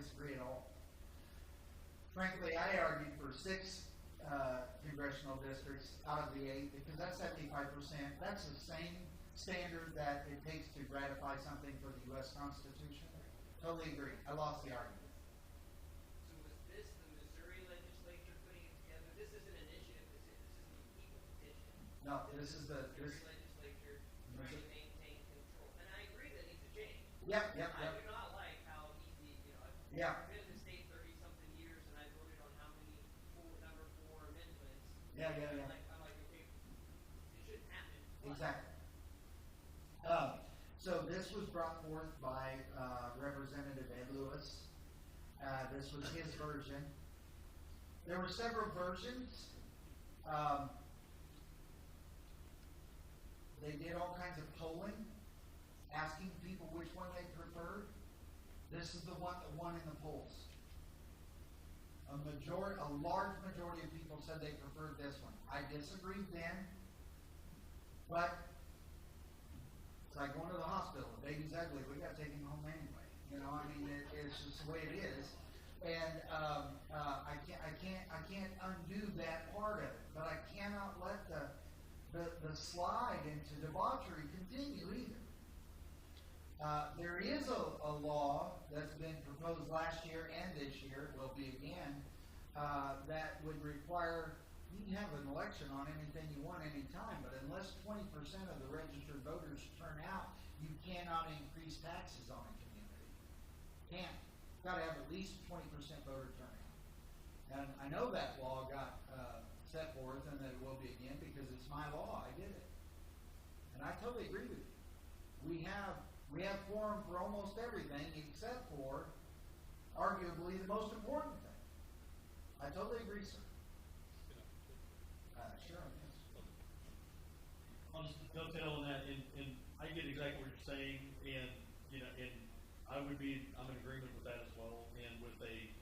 disagree at all. Frankly, I argued for 6 congressional districts out of the 8 because that's 75%. That's the same standard that it takes to ratify something for the U.S. Constitution. Totally agree. I lost the argument. So was this the Missouri legislature putting it together? This isn't an initiative. This isn't a people petition. No, this is the Missouri legislature trying to maintain control. And I agree that needs to change. Yep. I do not like how easy, I've been in the state 30-something years, and I voted on how many number 4 amendments. Yeah. I'm like, okay, it shouldn't happen. Exactly. So this was brought forth by Representative Ed Lewis. This was his version. There were several versions. They did all kinds of polling, asking people which one they preferred. This is the one that won in the polls. A large majority of people said they preferred this one. I disagreed then, but it's like going to the hospital. The baby's ugly. We got to take him home anyway. It's just the way it is. And I can't undo that part of it. But I cannot let the slide into debauchery continue either. There is a law that's been proposed last year and this year, will be again, that would require you can have an election on anything you want anytime, but unless 20% of the registered voters turn out, you cannot increase taxes on a community. Can't. Got to have at least 20% voter turnout. And I know that law got set forth and that it will be again because it's my law. I did it. And I totally agree with you. We have quorum for almost everything except for arguably the most important thing. I totally agree, sir. Sure. Yes. I'll just dovetail on that, and I get exactly what you're saying, and I'm in agreement with that as well, and with a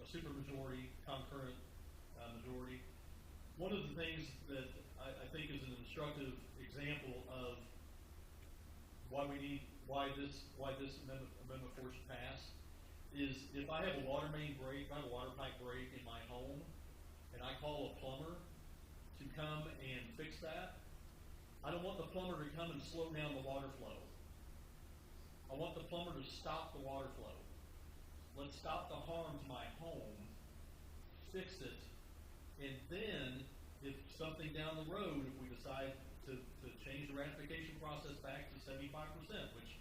super majority, concurrent majority. One of the things that I think is an instructive example of why this amendment 4 should pass is if I have a water main break, I have a water pipe break in my home, and I call a plumber to come and fix that, I don't want the plumber to come and slow down the water flow. I want the plumber to stop the water flow. Let's stop the harm to my home, fix it, and then if something down the road, if we decide to change the ratification process back to 75%, which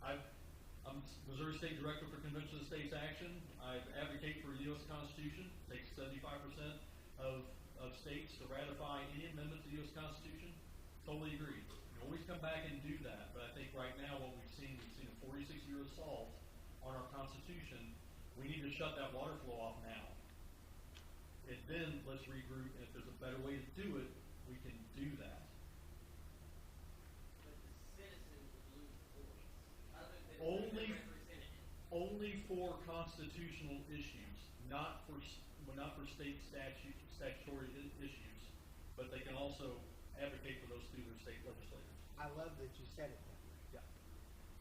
I'm Missouri State Director for Convention of States Action. I advocate for the U.S. Constitution. It takes 75% of states to ratify any amendment to the U.S. Constitution. Totally agree. You can always come back and do that, but I think right now what we've seen a 46-year assault on our Constitution. We need to shut that water flow off now. And then let's regroup, and if there's a better way to do it, we can do that. But the citizens would lose voice, other than Only for constitutional issues, not for state statutory issues, but they can also advocate for those through their state legislators. I love that you said it that way. Yeah.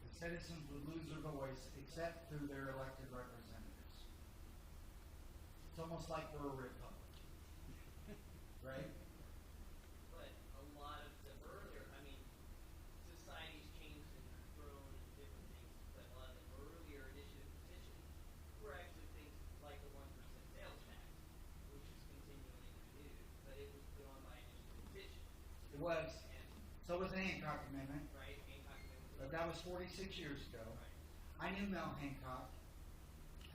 The citizens would lose their voice except through their elected representatives. It's almost like we're a republic, right? But a lot of the earlier, society's changed and grown and different things, but a lot of the earlier initiative petitions were actually things like the 1% sales tax, which is continually renewed, but it was put on by initiative petition. It was. So was the Hancock Amendment. Right, Hancock Amendment. But that was 46 years ago. Right. I knew Mel Hancock,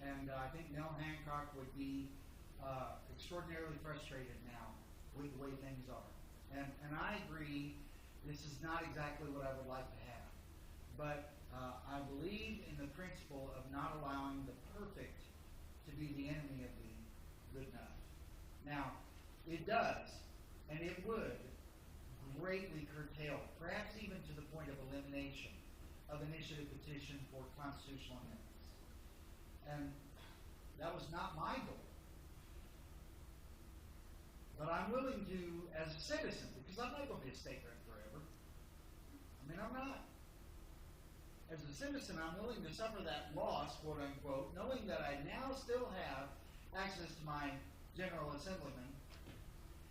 and I think Mel Hancock would be extraordinarily frustrated now with the way things are. And I agree, this is not exactly what I would like to have. But I believe in the principle of not allowing the perfect to be the enemy of the good enough. Now, it does, and it would greatly curtail, perhaps even to the point of elimination of initiative petition for constitutional amendments. And that was not my goal. But I'm willing to, as a citizen, because I'm not going to be a state rep forever. I'm not. as a citizen, I'm willing to suffer that loss, quote unquote, knowing that I now still have access to my General Assemblyman.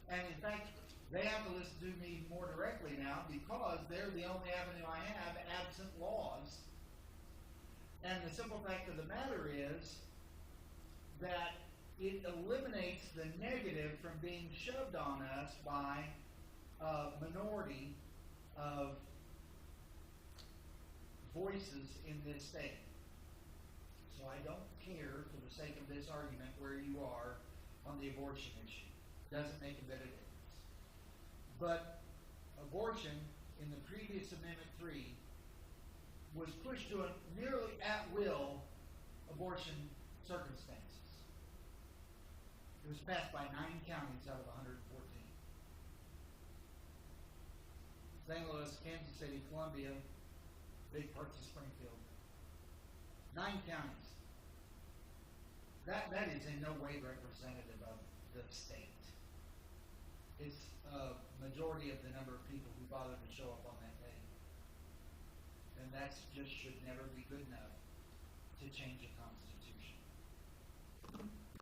And in fact, they have to listen to me more directly now because they're the only avenue I have absent laws. And the simple fact of the matter is that it eliminates the negative from being shoved on us by a minority of voices in this state. So I don't care, for the sake of this argument, where you are on the abortion issue. Doesn't make a bit of difference. But abortion, in the previous Amendment 3, was pushed to a nearly at-will abortion circumstances. It was passed by 9 counties out of 114. St. Louis, Kansas City, Columbia, big parts of Springfield. 9 counties. That is in no way representative of the state. It's a majority of the number of people who bothered to show up on that day. And that just should never be good enough to change a constitution.